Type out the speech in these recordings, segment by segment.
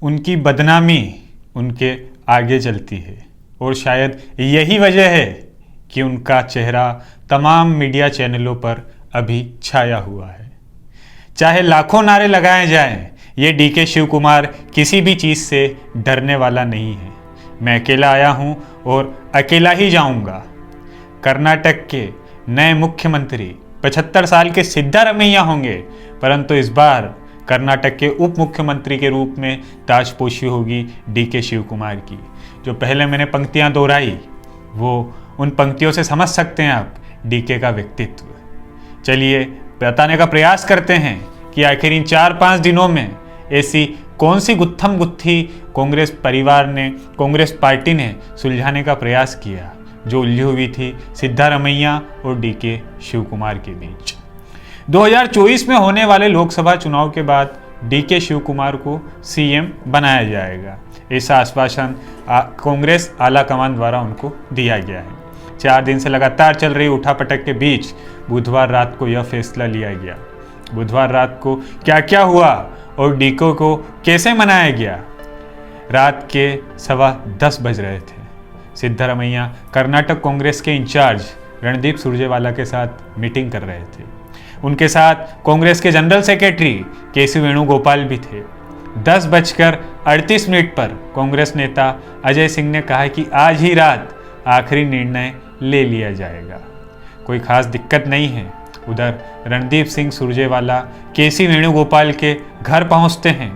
उनकी बदनामी उनके आगे चलती है और शायद यही वजह है कि उनका चेहरा तमाम मीडिया चैनलों पर अभी छाया हुआ है। चाहे लाखों नारे लगाए जाएं, ये डीके शिव कुमार किसी भी चीज़ से डरने वाला नहीं है। मैं अकेला आया हूं और अकेला ही जाऊंगा। कर्नाटक के नए मुख्यमंत्री 75 साल के सिद्धारमैया होंगे, परंतु इस बार कर्नाटक के उप मुख्यमंत्री के रूप में ताजपोशी होगी डीके शिव कुमार की। जो पहले मैंने पंक्तियां दोहराई, वो उन पंक्तियों से समझ सकते हैं आप डीके का व्यक्तित्व। चलिए बताने का प्रयास करते हैं कि आखिर इन 4-5 दिनों में ऐसी कौन सी गुत्थम गुत्थी कांग्रेस परिवार ने, कांग्रेस पार्टी ने सुलझाने का प्रयास किया, जो उलझी हुई थी सिद्धारमैया और डीके शिव कुमार के बीच। 2024 में होने वाले लोकसभा चुनाव के बाद डीके शिव कुमार को सीएम बनाया जाएगा, ऐसा आश्वासन कांग्रेस आलाकमान द्वारा उनको दिया गया है। 4 दिन से लगातार चल रही उठापटक के बीच बुधवार रात को यह फैसला लिया गया। बुधवार रात को क्या क्या हुआ और डीके को कैसे मनाया गया? रात के 10:15 बज रहे थे। सिद्धारमैया कर्नाटक कांग्रेस के इंचार्ज रणदीप सुरजेवाला के साथ मीटिंग कर रहे थे। उनके साथ कांग्रेस के जनरल सेक्रेटरी केसी वेणुगोपाल भी थे। 10:38 पर कांग्रेस नेता अजय सिंह ने कहा कि आज ही रात आखिरी निर्णय ले लिया जाएगा, कोई खास दिक्कत नहीं है। उधर रणदीप सिंह सुरजेवाला केसी वेणुगोपाल के घर पहुंचते हैं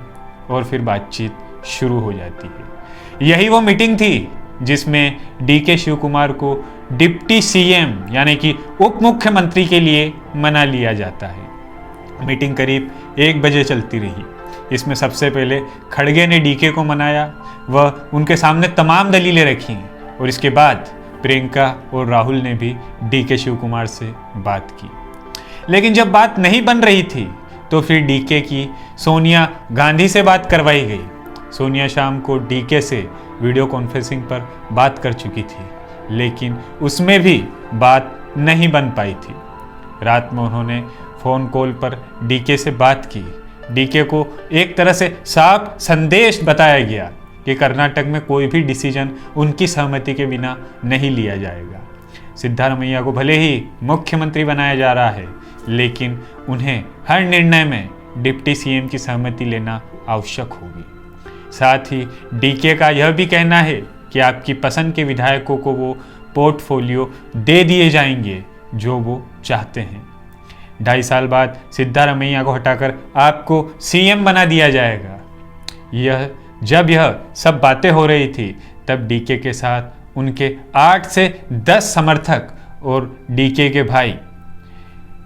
और फिर बातचीत शुरू हो जाती है। यही वो मीटिंग थी जिसमें डीके शिव कुमार को डिप्टी सीएम यानी कि उप मुख्यमंत्री के लिए मना लिया जाता है। मीटिंग करीब 1 बजे चलती रही। इसमें सबसे पहले खड़गे ने डीके को मनाया, वह उनके सामने तमाम दलीलें रखी और इसके बाद प्रियंका और राहुल ने भी डीके शिव कुमार से बात की। लेकिन जब बात नहीं बन रही थी तो फिर डीके की सोनिया गांधी से बात करवाई गई। सोनिया शाम को डीके से वीडियो कॉन्फ्रेंसिंग पर बात कर चुकी थी, लेकिन उसमें भी बात नहीं बन पाई थी। रात में उन्होंने फ़ोन कॉल पर डीके से बात की। डीके को एक तरह से साफ संदेश बताया गया कि कर्नाटक में कोई भी डिसीजन उनकी सहमति के बिना नहीं लिया जाएगा। सिद्धारमैया को भले ही मुख्यमंत्री बनाया जा रहा है, लेकिन उन्हें हर निर्णय में डिप्टी सीएम की सहमति लेना आवश्यक होगी। साथ ही डीके का यह भी कहना है कि आपकी पसंद के विधायकों को वो पोर्टफोलियो दे दिए जाएंगे जो वो चाहते हैं। 2.5 साल बाद सिद्धारमैया को हटाकर आपको सीएम बना दिया जाएगा। जब यह सब बातें हो रही थी तब डीके के साथ उनके 8 से 10 समर्थक और डीके के भाई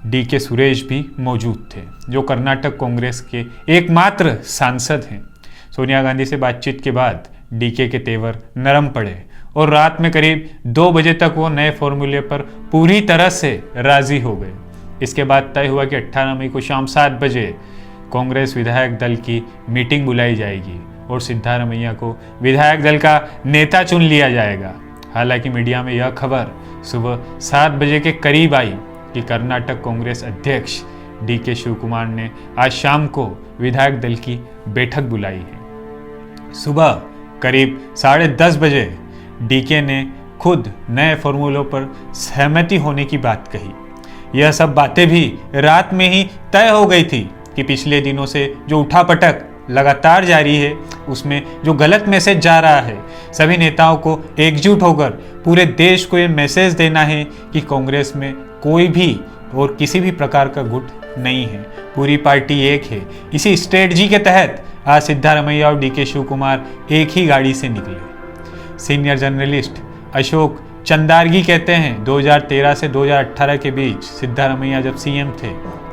डीके सुरेश भी मौजूद थे, जो कर्नाटक कांग्रेस के एकमात्र सांसद हैं। सोनिया गांधी से बातचीत के बाद डीके के तेवर नरम पड़े और रात में करीब 2 बजे तक वो नए फॉर्मूले पर पूरी तरह से राजी हो गए। इसके बाद तय हुआ कि 18 मई को शाम 7 बजे कांग्रेस विधायक दल की मीटिंग बुलाई जाएगी और सिद्धारमैया को विधायक दल का नेता चुन लिया जाएगा। हालांकि मीडिया में यह खबर सुबह 7 बजे के करीब आई कि कर्नाटक कांग्रेस अध्यक्ष डीके शिव कुमार ने आज शाम को विधायक दल की बैठक बुलाई है। सुबह करीब 10:30 बजे डीके ने खुद नए फॉर्मूलों पर सहमति होने की बात कही। यह सब बातें भी रात में ही तय हो गई थी कि पिछले दिनों से जो उठापटक लगातार जारी है, उसमें जो गलत मैसेज जा रहा है, सभी नेताओं को एकजुट होकर पूरे देश को ये मैसेज देना है कि कांग्रेस में कोई भी और किसी भी प्रकार का गुट नहीं है, पूरी पार्टी एक है। इसी स्ट्रेटजी के तहत आज सिद्धारमैया और डीके शिव कुमार एक ही गाड़ी से निकले। सीनियर जर्नलिस्ट अशोक चंदारगी कहते हैं 2013 से 2018 के बीच सिद्धारमैया जब सीएम थे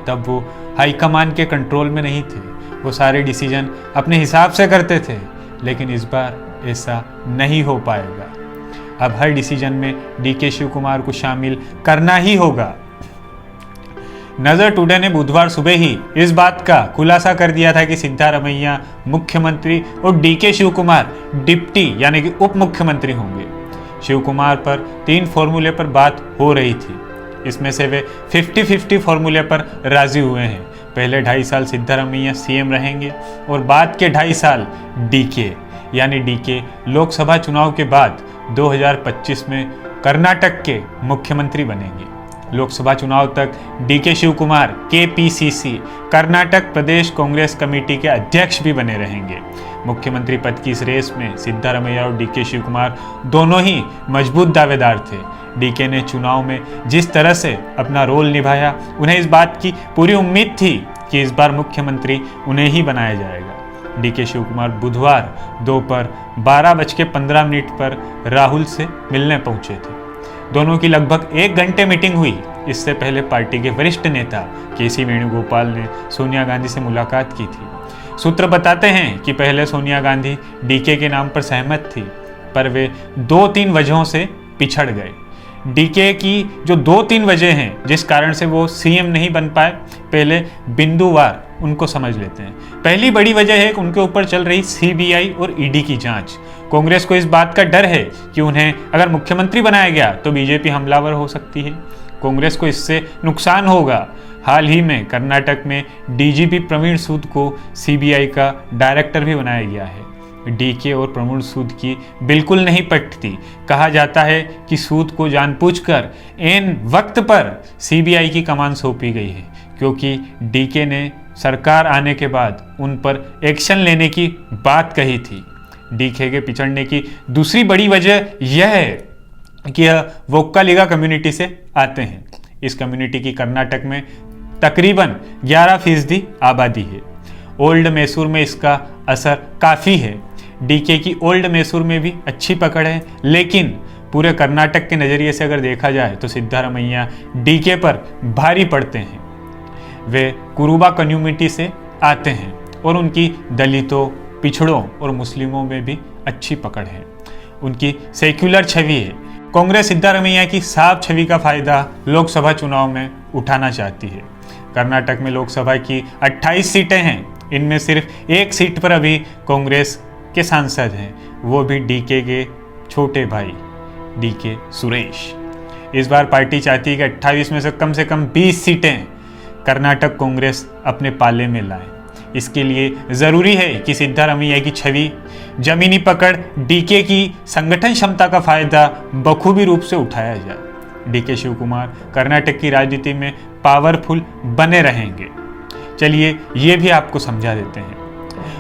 तब वो हाईकमान के कंट्रोल में नहीं थे, वो सारे डिसीजन अपने हिसाब से करते थे, लेकिन इस बार ऐसा नहीं हो पाएगा। अब हर डिसीजन में डीके शिव कुमार को शामिल करना ही होगा। नजर टुडे ने बुधवार सुबह ही इस बात का खुलासा कर दिया था कि सिद्धारमैया मुख्यमंत्री और डीके शिव कुमार डिप्टी यानी कि उप मुख्यमंत्री होंगे। शिव कुमार पर 3 फॉर्मूले पर बात हो रही थी, इसमें से वे 50-50 फॉर्मूले पर राजी हुए हैं। पहले 2.5 साल सिद्धारमैया सीएम रहेंगे और बाद के 2.5 साल डीके यानी डीके लोकसभा चुनाव के बाद 2025 में कर्नाटक के मुख्यमंत्री बनेंगे। लोकसभा चुनाव तक डीके शिव कुमार केपीसीसी कर्नाटक प्रदेश कांग्रेस कमेटी के अध्यक्ष भी बने रहेंगे। मुख्यमंत्री पद की इस रेस में सिद्धारमैया और डीके शिव कुमार दोनों ही मजबूत दावेदार थे। डीके ने चुनाव में जिस तरह से अपना रोल निभाया, उन्हें इस बात की पूरी उम्मीद थी कि इस बार मुख्यमंत्री उन्हें ही बनाया जाएगा। डीके शिव कुमार बुधवार दोपहर 12:15 पर राहुल से मिलने पहुंचे थे। दोनों की लगभग 1 घंटे मीटिंग हुई। इससे पहले पार्टी के वरिष्ठ नेता केसी वेणुगोपाल ने सोनिया गांधी से मुलाकात की थी। सूत्र बताते हैं कि पहले सोनिया गांधी डीके के नाम पर सहमत थी, पर वे 2-3 वजहों से पिछड़ गए। डीके की जो 2-3 वजह हैं जिस कारण से वो सीएम नहीं बन पाए, पहले बिंदुवार उनको समझ लेते हैं। पहली बड़ी वजह है कि उनके ऊपर चल रही सीबीआई और ईडी की जांच। कांग्रेस को इस बात का डर है कि उन्हें अगर मुख्यमंत्री बनाया गया तो बीजेपी हमलावर हो सकती है। कांग्रेस को इससे नुकसान होगा। हाल ही में कर्नाटक में डीजीपी प्रवीण सूद को सीबीआई का डायरेक्टर भी बनाया गया है। डीके और प्रवीण सूद की बिल्कुल नहीं पटती। कहा जाता है कि सूद को जानबूझकर एन वक्त पर सीबीआई की कमान सौंपी गई है, क्योंकि डीके ने सरकार आने के बाद उन पर एक्शन लेने की बात कही थी। डीके के पिछड़ने की दूसरी बड़ी वजह यह है कि यह वोक्कालिगा कम्युनिटी से आते हैं। इस कम्युनिटी की कर्नाटक में तकरीबन 11% आबादी है। ओल्ड मैसूर में इसका असर काफ़ी है। डीके की ओल्ड मैसूर में भी अच्छी पकड़ है, लेकिन पूरे कर्नाटक के नज़रिए से अगर देखा जाए तो सिद्धारमैया डीके पर भारी पड़ते हैं। वे कुरुबा कम्युनिटी से आते हैं और उनकी दलितों, पिछड़ों और मुस्लिमों में भी अच्छी पकड़ है। उनकी सेक्युलर छवि है। कांग्रेस सिद्धारमैया की साफ छवि का फायदा लोकसभा चुनाव में उठाना चाहती है। कर्नाटक में लोकसभा की 28 सीटें हैं। इनमें सिर्फ 1 सीट पर अभी कांग्रेस के सांसद हैं, वो भी डीके के छोटे भाई डीके सुरेश। इस बार पार्टी चाहती है कि 28 में से कम 20 सीटें कर्नाटक कांग्रेस अपने पाले में लाए। इसके लिए ज़रूरी है कि सिद्धारमैया की छवि, जमीनी पकड़, डीके की संगठन क्षमता का फायदा बखूबी रूप से उठाया जाए। डीके शिव कुमार कर्नाटक की राजनीति में पावरफुल बने रहेंगे। चलिए ये भी आपको समझा देते हैं।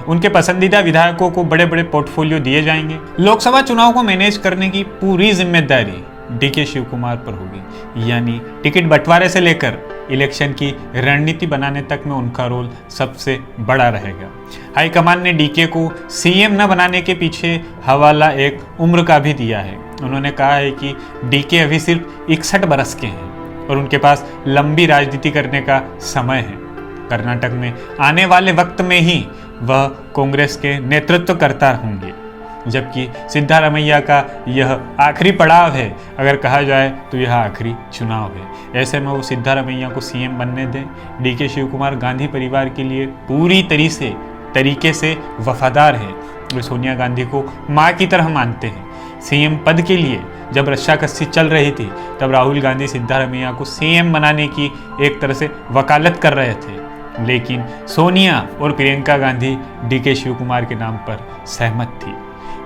उनके पसंदीदा विधायकों को बड़े बड़े पोर्टफोलियो दिए जाएंगे। लोकसभा चुनाव को मैनेज करने की पूरी जिम्मेदारी डीके शिव कुमार पर होगी, यानी टिकट बंटवारे से लेकर इलेक्शन की रणनीति बनाने तक में उनका रोल सबसे बड़ा रहेगा। हाईकमान ने डीके को सीएम न बनाने के पीछे हवाला एक उम्र का भी दिया है। उन्होंने कहा है कि डीके अभी सिर्फ 61 बरस के हैं और उनके पास लंबी राजनीति करने का समय है। कर्नाटक में आने वाले वक्त में ही वह कांग्रेस के नेतृत्वकर्ता होंगे, जबकि सिद्धारमैया का यह आखिरी पड़ाव है। अगर कहा जाए तो यह आखिरी चुनाव है। ऐसे में वो सिद्धारमैया को सीएम बनने दें। डीके शिव कुमार गांधी परिवार के लिए पूरी तरीके से वफादार है। वे सोनिया गांधी को माँ की तरह मानते हैं। सीएम पद के लिए जब रस्साकस्सी चल रही थी, तब राहुल गांधी सिद्धारमैया को सीएम बनाने की एक तरह से वकालत कर रहे थे, लेकिन सोनिया और प्रियंका गांधी डीके शिव कुमार के नाम पर सहमत थी।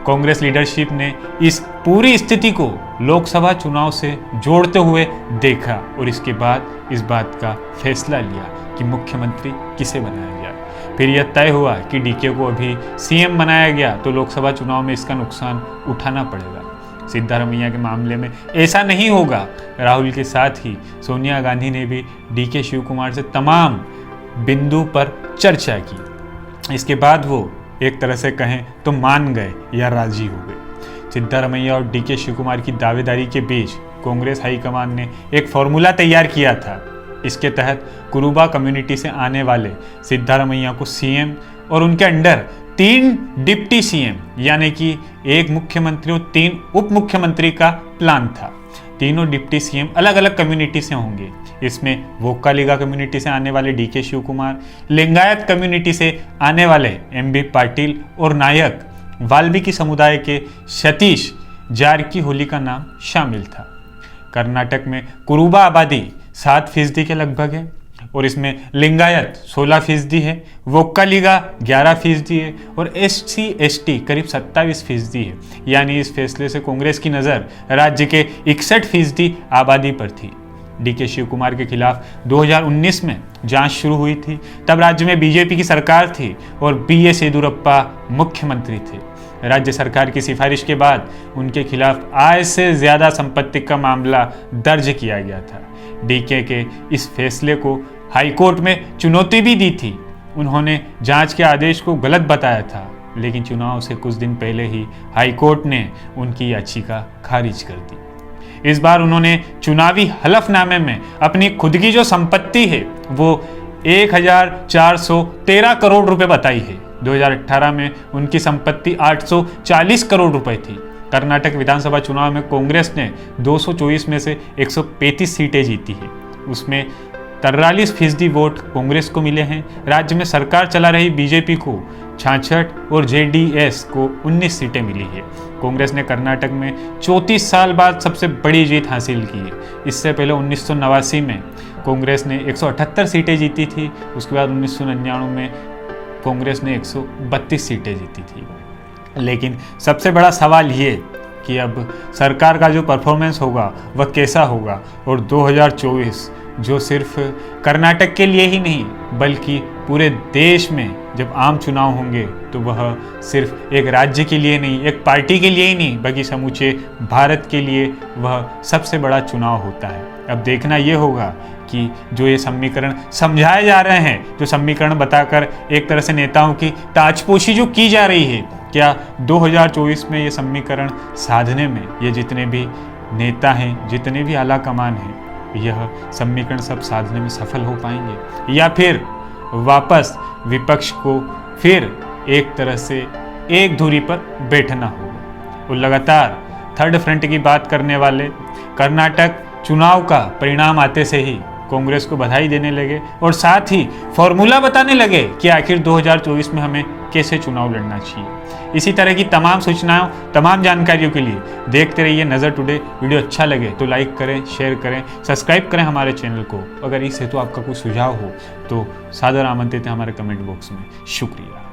कांग्रेस लीडरशिप ने इस पूरी स्थिति को लोकसभा चुनाव से जोड़ते हुए देखा और इसके बाद इस बात का फैसला लिया कि मुख्यमंत्री किसे बनाया जाए। फिर यह तय हुआ कि डीके को अभी सीएम बनाया गया तो लोकसभा चुनाव में इसका नुकसान उठाना पड़ेगा। सिद्धारमैया के मामले में ऐसा नहीं होगा। राहुल के साथ ही सोनिया गांधी ने भी डीके शिव कुमार से तमाम बिंदु पर चर्चा की। इसके बाद वो एक तरह से कहें तो मान गए या राजी हो गए। सिद्धारमैया और डीके शिव कुमार की दावेदारी के बीच कांग्रेस हाईकमान ने एक फॉर्मूला तैयार किया था। इसके तहत कुरुबा कम्युनिटी से आने वाले सिद्धारमैया को सीएम और उनके अंडर 3 डिप्टी सीएम यानी कि 1 मुख्यमंत्री और 3 उप मुख्यमंत्री का प्लान था। तीनों डिप्टी सीएम अलग अलग कम्युनिटी से होंगे। इसमें वोक्कालिगा कम्युनिटी से आने वाले डीके शिव कुमार, लिंगायत कम्युनिटी से आने वाले एमबी पाटिल और नायक वाल्मीकि समुदाय के सतीश जारकीहोली का नाम शामिल था। कर्नाटक में कुरुबा आबादी 7% के लगभग है। और इसमें लिंगायत 16% है, वोक्कालिगा 11% है और SC/ST करीब 27% है। यानी इस फैसले से कांग्रेस की नज़र राज्य के 61% आबादी पर थी। DK शिव कुमार के खिलाफ 2019 में जांच शुरू हुई थी। तब राज्य में बीजेपी की सरकार थी और BS येदियुरप्पा मुख्यमंत्री थे। राज्य सरकार की सिफारिश के बाद उनके खिलाफ आय से ज्यादा संपत्ति का मामला दर्ज किया गया था। DK के इस फैसले को हाईकोर्ट में चुनौती भी दी थी। उन्होंने जांच के आदेश को गलत बताया था, लेकिन चुनाव से कुछ दिन पहले ही हाईकोर्ट ने उनकी याचिका खारिज कर दी। इस बार उन्होंने चुनावी हलफनामे में अपनी खुद की जो संपत्ति है वो 1413 करोड़ रुपए बताई है। 2018 में उनकी संपत्ति 840 करोड़ रुपए थी। कर्नाटक विधानसभा चुनाव में कांग्रेस ने 224 में से 135 सीटें जीती है। उसमें 43% वोट कांग्रेस को मिले हैं। राज्य में सरकार चला रही बीजेपी को 66 और JDS को 19 सीटें मिली है। कांग्रेस ने कर्नाटक में 34 साल बाद सबसे बड़ी जीत हासिल की है। इससे पहले 1989 में कांग्रेस ने 178 सीटें जीती थी। उसके बाद 1999 में कांग्रेस ने 132 सीटें जीती थी। लेकिन सबसे बड़ा सवाल ये कि अब सरकार का जो परफॉर्मेंस होगा वह कैसा होगा, और 2024 जो सिर्फ कर्नाटक के लिए ही नहीं बल्कि पूरे देश में जब आम चुनाव होंगे तो वह सिर्फ एक राज्य के लिए नहीं, एक पार्टी के लिए ही नहीं बल्कि समूचे भारत के लिए वह सबसे बड़ा चुनाव होता है। अब देखना ये होगा कि जो ये समीकरण समझाए जा रहे हैं, जो समीकरण बताकर एक तरह से नेताओं की ताजपोशी जो की जा रही है, क्या 2024 में ये समीकरण साधने में ये जितने भी नेता हैं, जितने भी आला कमान हैं, यह समीकरण सब साधने में सफल हो पाएंगे, या फिर वापस विपक्ष को फिर एक तरह से एक धुरी पर बैठना होगा। वो लगातार थर्ड फ्रंट की बात करने वाले कर्नाटक चुनाव का परिणाम आते से ही कांग्रेस को बधाई देने लगे और साथ ही फॉर्मूला बताने लगे कि आखिर 2024 में हमें कैसे चुनाव लड़ना चाहिए। इसी तरह की तमाम सूचनाओं, तमाम जानकारियों के लिए देखते रहिए नज़र टुडे। वीडियो अच्छा लगे तो लाइक करें, शेयर करें, सब्सक्राइब करें हमारे चैनल को। अगर इस हेतु आपका कोई सुझाव हो तो सादर आमंत्रित है हमारे कमेंट बॉक्स में। शुक्रिया।